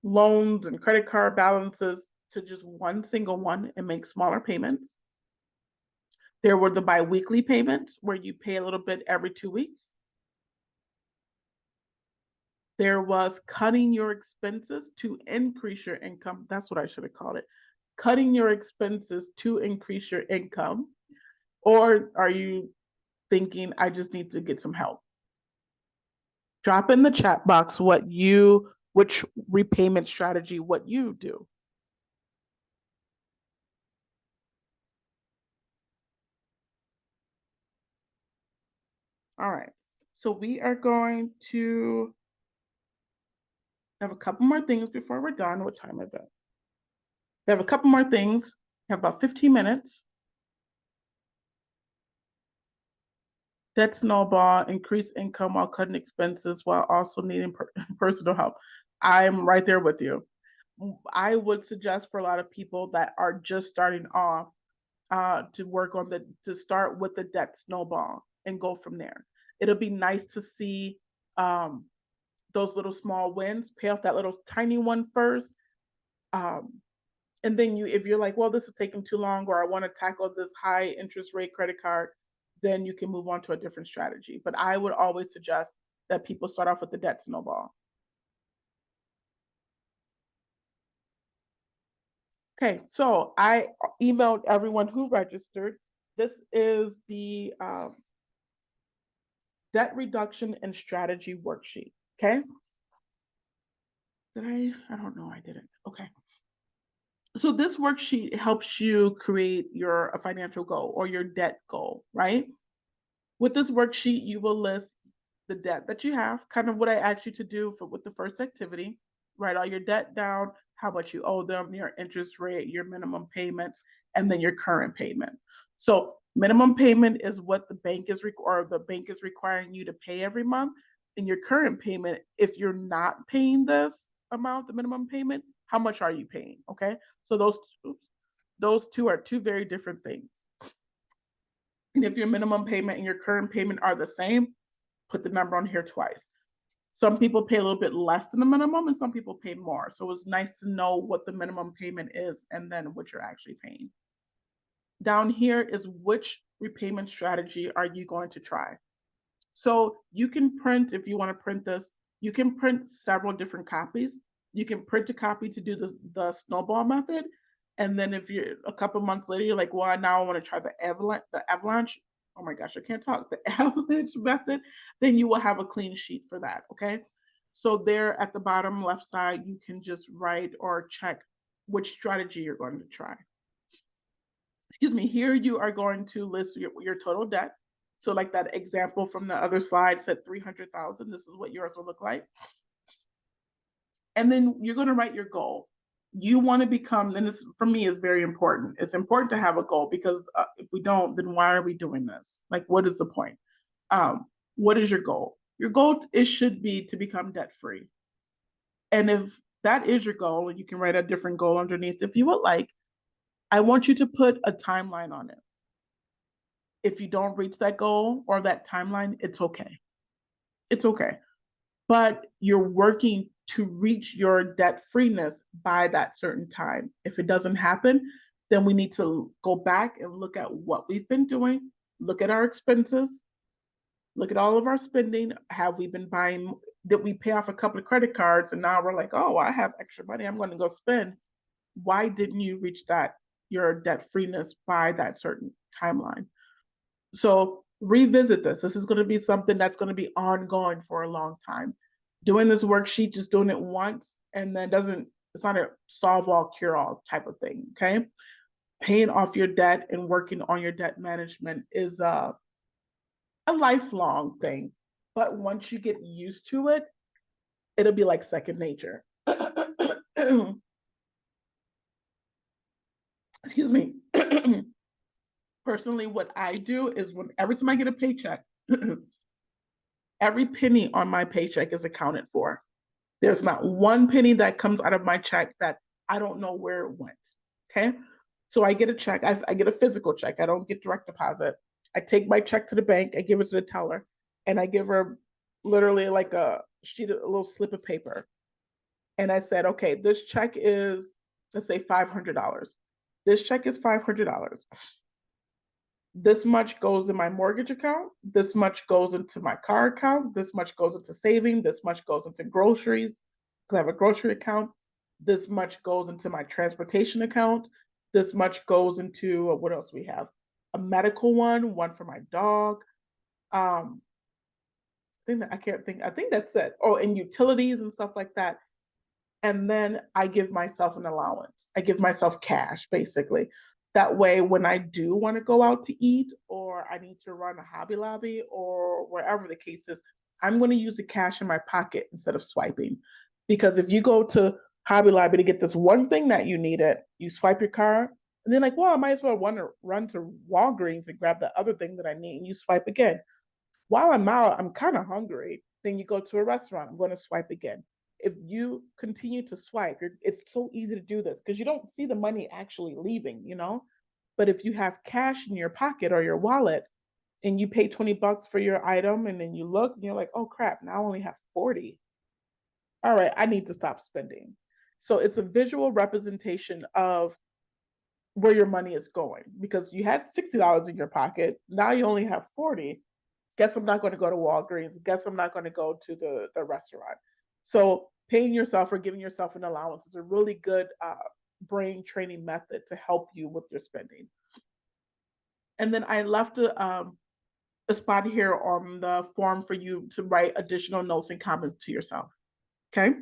[SPEAKER 1] loans and credit card balances to just one single one and make smaller payments. There were the biweekly payments where you pay a little bit every 2 weeks. There was cutting your expenses to increase your income. That's what I should have called it. Cutting your expenses to increase your income. Or are you thinking, I just need to get some help? Drop in the chat box which repayment strategy, what you do. All right, so we are going to have a couple more things before we're done. What time is it? We have a couple more things. We have about 15 minutes. Debt snowball, increase income while cutting expenses while also needing personal help. I'm right there with you. I would suggest for a lot of people that are just starting off to start with the debt snowball and go from there. It'll be nice to see those little small wins, pay off that little tiny one first. And then if you're like, well, this is taking too long, or I want to tackle this high interest rate credit card, then you can move on to a different strategy. But I would always suggest that people start off with the debt snowball. Okay, so I emailed everyone who registered. This is the debt reduction and strategy worksheet, okay? Did I don't know, I didn't. Okay. So this worksheet helps you create a financial goal or your debt goal, right? With this worksheet, you will list the debt that you have, kind of what I asked you to do with the first activity. Write all your debt down, how much you owe them, your interest rate, your minimum payments, and then your current payment. So minimum payment is what the bank is requiring you to pay every month. And your current payment, if you're not paying this amount, the minimum payment, how much are you paying? Okay, so those two are two very different things. And if your minimum payment and your current payment are the same, put the number on here twice. Some people pay a little bit less than the minimum and some people pay more. So it's nice to know what the minimum payment is and then what you're actually paying. Down here is which repayment strategy are you going to try? So you can print, if you want to print this, you can print several different copies. You can print a copy to do the snowball method. And then if you're a couple months later, you're like, well, now I want to try the avalanche. Oh my gosh, I can't talk. The avalanche method, then you will have a clean sheet for that, okay? So there at the bottom left side, you can just write or check which strategy you're going to try. Excuse me, here you are going to list your total debt. So like that example from the other slide said 300,000, this is what yours will look like. And then you're going to write your goal. You want to become, and this for me is very important. It's important to have a goal because if we don't, then why are we doing this? Like, what is the point? What is your goal? Your goal should be to become debt free. And if that is your goal, and you can write a different goal underneath, if you would like, I want you to put a timeline on it. If you don't reach that goal or that timeline, it's okay. It's okay. But you're working to reach your debt freeness by that certain time. If it doesn't happen, then we need to go back and look at what we've been doing, look at our expenses, look at all of our spending. Have we been buying? Did we pay off a couple of credit cards and now we're like, oh, I have extra money, I'm going to go spend? Why didn't you reach that, your debt freeness by that certain timeline? So revisit this. This is going to be something that's going to be ongoing for a long time. Doing this worksheet, just doing it once, and then it's not a solve all, cure all type of thing. Okay. Paying off your debt and working on your debt management is a lifelong thing. But once you get used to it, it'll be like second nature. Excuse me. Personally, what I do is every time I get a paycheck, every penny on my paycheck is accounted for. There's not one penny that comes out of my check that I don't know where it went. Okay. So I get a check, I get a physical check. I don't get direct deposit. I take my check to the bank, I give it to the teller, and I give her literally like a little slip of paper. And I said, okay, this check is, let's say $500. This check is $500. This much goes in my mortgage account, this much goes into my car account, this much goes into saving, this much goes into groceries, because I have a grocery account, this much goes into my transportation account, this much goes into what else we have? A medical one for my dog. I can't think, I think that's it. Oh, and utilities and stuff like that. And then I give myself an allowance. I give myself cash, basically. That way, when I do want to go out to eat or I need to run a Hobby Lobby or wherever the case is, I'm going to use the cash in my pocket instead of swiping. Because if you go to Hobby Lobby to get this one thing that you needed, you swipe your card, and then like, well, I might as well run to Walgreens and grab the other thing that I need, and you swipe again. While I'm out, I'm kind of hungry. Then you go to a restaurant, I'm going to swipe again. If you continue to swipe, it's so easy to do this because you don't see the money actually leaving, you know? But if you have cash in your pocket or your wallet and you pay $20 for your item and then you look and you're like, oh crap, now I only have 40. All right, I need to stop spending. So it's a visual representation of where your money is going because you had $60 in your pocket. Now you only have 40. Guess I'm not going to go to Walgreens. Guess I'm not going to go to the restaurant. So paying yourself or giving yourself an allowance is a really good brain training method to help you with your spending. And then I left a spot here on the form for you to write additional notes and comments to yourself. Okay.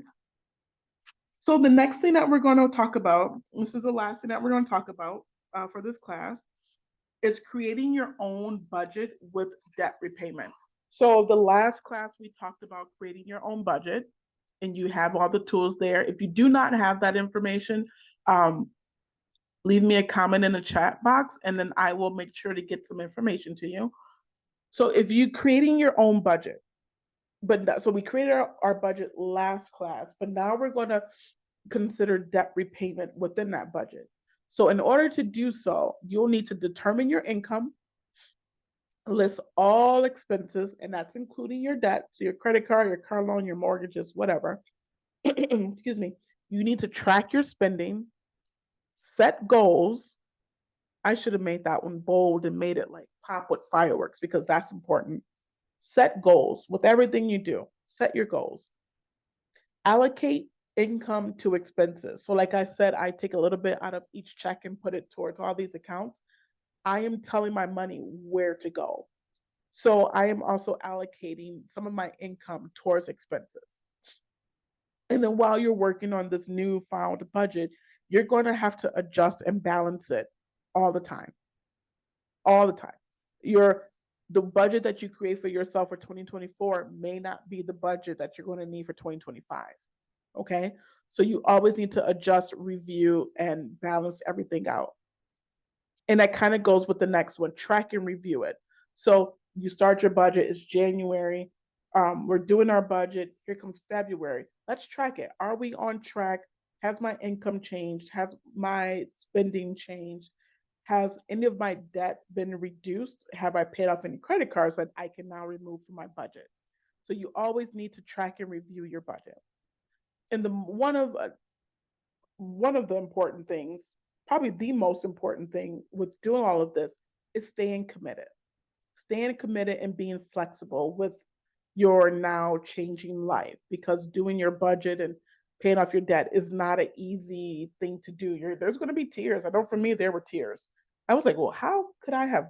[SPEAKER 1] So the next thing that we're going to talk about, this is the last thing that we're going to talk about for this class, is creating your own budget with debt repayment. So the last class we talked about creating your own budget and you have all the tools there. If you do not have that information, leave me a comment in the chat box and then I will make sure to get some information to you. So if you're creating your own budget, so we created our budget last class, but now we're going to consider debt repayment within that budget. So in order to do so, you'll need to determine your income, list all expenses, and that's including your debt, so your credit card, your car loan, your mortgages, whatever. Excuse me. You need to track your spending, set goals. I should have made that one bold and made it like pop with fireworks because that's important. Set goals with everything you do. Set your goals. Allocate income to expenses. So like I said, I take a little bit out of each check and put it towards all these accounts. I am telling my money where to go. So I am also allocating some of my income towards expenses. And then while you're working on this newfound budget, you're going to have to adjust and balance it all the time. All the time. The budget that you create for yourself for 2024 may not be the budget that you're going to need for 2025. Okay. So you always need to adjust, review, and balance everything out. And that kind of goes with the next one, track and review it. So you start your budget, it's January. We're doing our budget. Here comes February. Let's track it. Are we on track? Has my income changed? Has my spending changed? Has any of my debt been reduced? Have I paid off any credit cards that I can now remove from my budget? So you always need to track and review your budget. And one of the important things, probably the most important thing with doing all of this, is staying committed. Staying committed and being flexible with your now changing life, because doing your budget and paying off your debt is not an easy thing to do. There's going to be tears. I know for me, there were tears. I was like, well, how could I have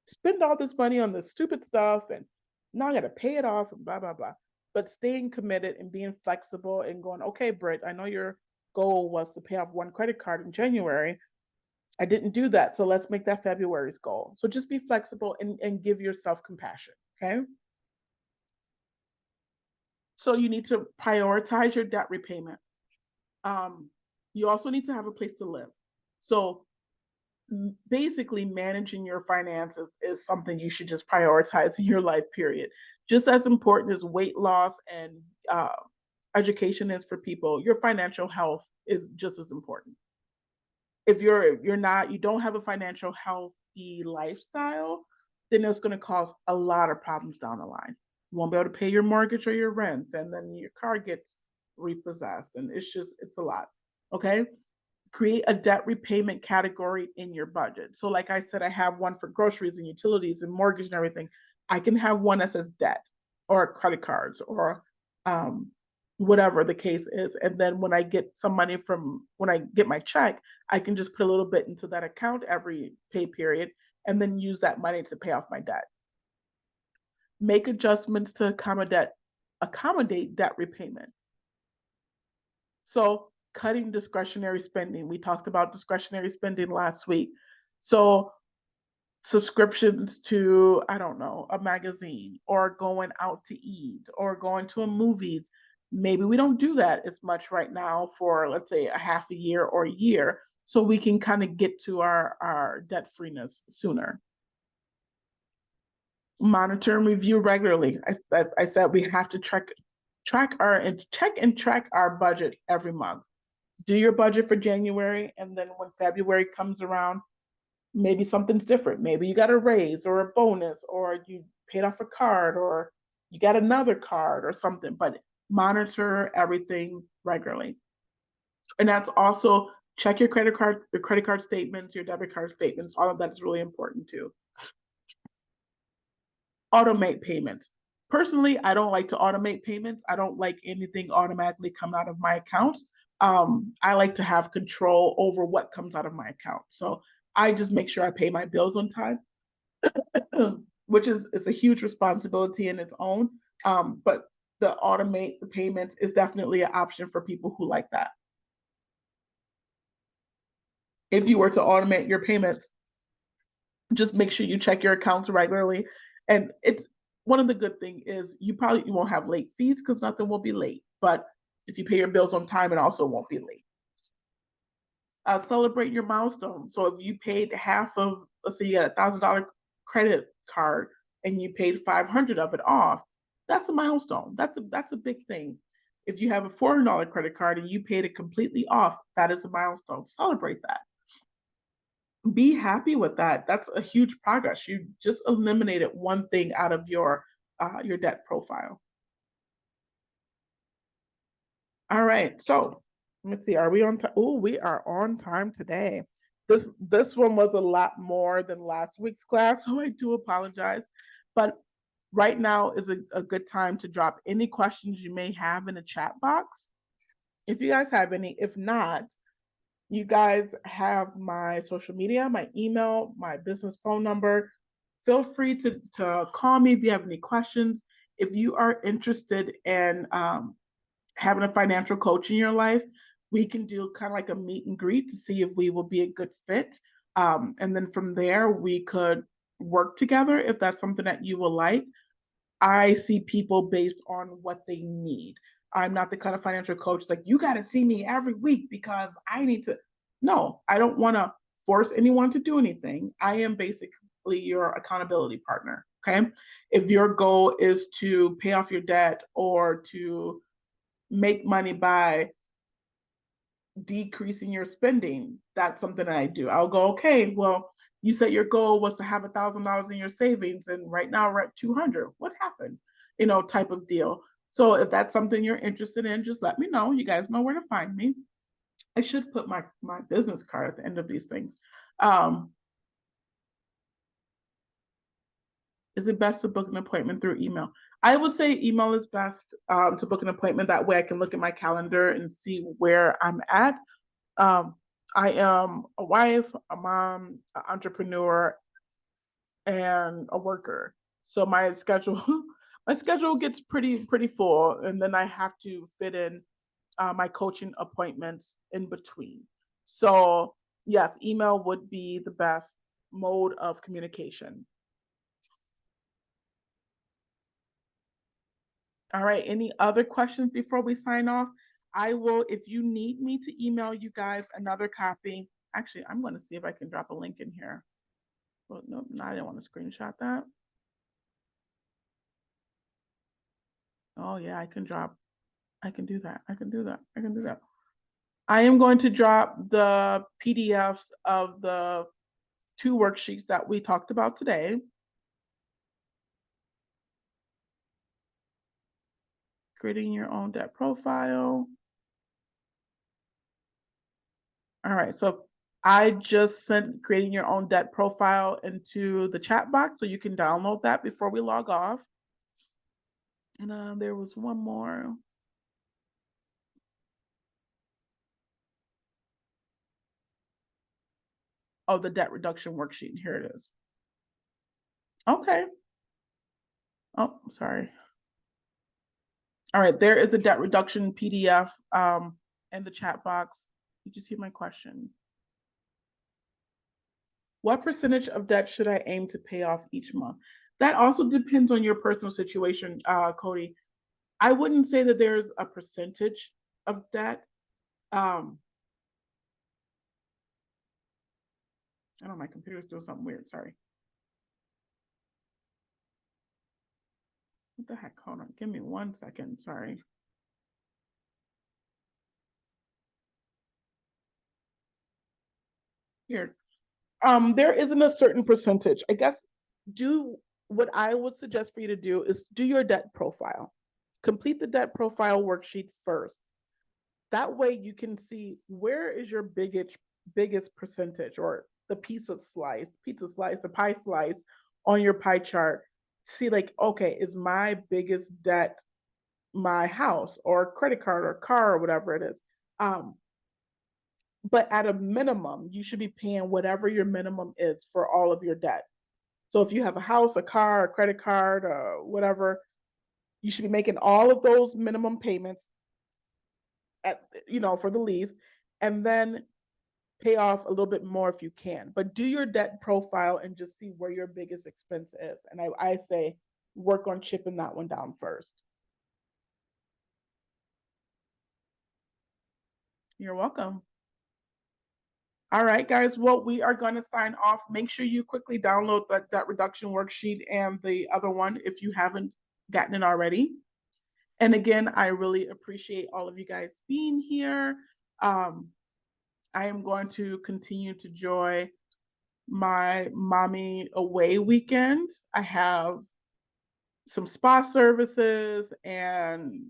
[SPEAKER 1] spent all this money on this stupid stuff and now I got to pay it off and blah, blah, blah. But staying committed and being flexible and going, okay, Britt, I know your goal was to pay off one credit card in January. I didn't do that. So let's make that February's goal. So just be flexible and give yourself compassion. Okay. So you need to prioritize your debt repayment. You also need to have a place to live. So basically managing your finances is something you should just prioritize in your life, period. Just as important as weight loss and education is for people, your financial health is just as important. If you don't have a financial healthy lifestyle, then it's going to cause a lot of problems down the line. You won't be able to pay your mortgage or your rent, and then your car gets repossessed, and it's a lot. Okay. Create a debt repayment category in your budget. So like I said, I have one for groceries and utilities and mortgage and everything. I can have one that says debt or credit cards or whatever the case is. And then when I get when I get my check, I can just put a little bit into that account every pay period and then use that money to pay off my debt. Make adjustments to accommodate debt repayment. So cutting discretionary spending. We talked about discretionary spending last week. So subscriptions to, I don't know, a magazine or going out to eat or going to a movies. Maybe we don't do that as much right now for, let's say, a half a year or a year. So we can kind of get to our debt freeness sooner. Monitor and review regularly. I said we have to check and track our budget every month. Do your budget for January, and then when February comes around, maybe something's different. Maybe you got a raise or a bonus, or you paid off a card, or you got another card or something, but monitor everything regularly. And that's also check your credit card statements, your debit card statements. All of that is really important too. Automate payments. Personally, I don't like to automate payments. I don't like anything automatically come out of my account. I like to have control over what comes out of my account. So I just make sure I pay my bills on time, which is a huge responsibility in its own. But the automate the payments is definitely an option for people who like that. If you were to automate your payments, just make sure you check your accounts regularly. And it's one of the good things is you won't have late fees because nothing will be late. But if you pay your bills on time, it also won't be late. Celebrate your milestone. So if you paid half of, let's say you got $1,000 credit card and you paid 500 of it off, that's a milestone. That's a big thing. If you have a $400 credit card and you paid it completely off, that is a milestone. Celebrate that. Be happy with that. That's a huge progress. You just eliminated one thing out of your debt profile. All right, so let's see. Are we on time? Oh, we are on time today. This one was a lot more than last week's class, so I do apologize. But right now is a good time to drop any questions you may have in the chat box. If you guys have any, if not, you guys have my social media, my email, my business phone number. Feel free to call me if you have any questions. If you are interested in having a financial coach in your life, we can do kind of like a meet and greet to see if we will be a good fit. And then from there, we could work together if that's something that you will like. I see people based on what they need. I'm not the kind of financial coach like, you got to see me every week because I need to. No, I don't want to force anyone to do anything. I am basically your accountability partner. Okay. If your goal is to pay off your debt or to make money by decreasing your spending, that's something that I do. I'll go, okay, well, you said your goal was to have $1,000 in your savings, and right now we're at 200. What happened? Type of deal. So if that's something you're interested in, just let me know. You guys know where to find me. I should put my business card at the end of these things. Is it best to book an appointment through email? I would say email is best to book an appointment. That way I can look at my calendar and see where I'm at. I am a wife, a mom, an entrepreneur, and a worker. So my schedule gets pretty full, and then I have to fit in my coaching appointments in between. So yes, email would be the best mode of communication. All right, any other questions before we sign off? I will, if you need me to email you guys another copy. Actually, I'm going to see if I can drop a link in here. Well, no, I didn't want to screenshot that. Oh yeah, I can do that. I can do that. I am going to drop the PDFs of the 2 worksheets that we talked about today. Creating your own debt profile. All right, so I just sent creating your own debt profile into the chat box, so you can download that before we log off. And there was one more. Oh, the debt reduction worksheet. Here it is. Okay. Oh, sorry. All right, there is a debt reduction PDF in the chat box. Did you see my question? What percentage of debt should I aim to pay off each month? That also depends on your personal situation, Cody. I wouldn't say that there's a percentage of debt. I don't know, my computer's doing something weird, sorry. What the heck, hold on, give me 1 second, sorry. Here, there isn't a certain percentage. I guess what I would suggest for you to do is do your debt profile. Complete the debt profile worksheet first. That way you can see where is your biggest percentage, or the pizza slice, the pie slice on your pie chart. See, like, okay, is my biggest debt my house or credit card or car or whatever it is? But at a minimum, you should be paying whatever your minimum is for all of your debt. So if you have a house, a car, a credit card, whatever, you should be making all of those minimum payments for the lease, and then pay off a little bit more if you can. But do your debt profile and just see where your biggest expense is. And I say work on chipping that one down first. You're welcome. All right, guys. Well, we are going to sign off. Make sure you quickly download that reduction worksheet and the other one if you haven't gotten it already. And again, I really appreciate all of you guys being here. I am going to continue to enjoy my mommy away weekend. I have some spa services and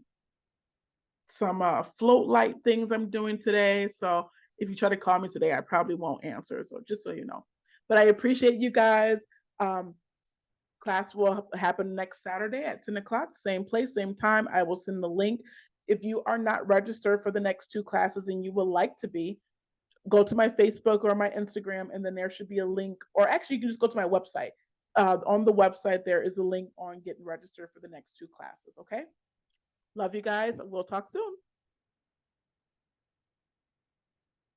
[SPEAKER 1] some float light things I'm doing today. So if you try to call me today, I probably won't answer. So just so you know. But I appreciate you guys. Class will happen next Saturday at 10 o'clock, same place, same time. I will send the link. If you are not registered for the next 2 classes and you would like to be, go to my Facebook or my Instagram, and then there should be a link, or actually you can just go to my website. On the website, there is a link on getting registered for the next 2 classes, okay? Love you guys. We'll talk soon.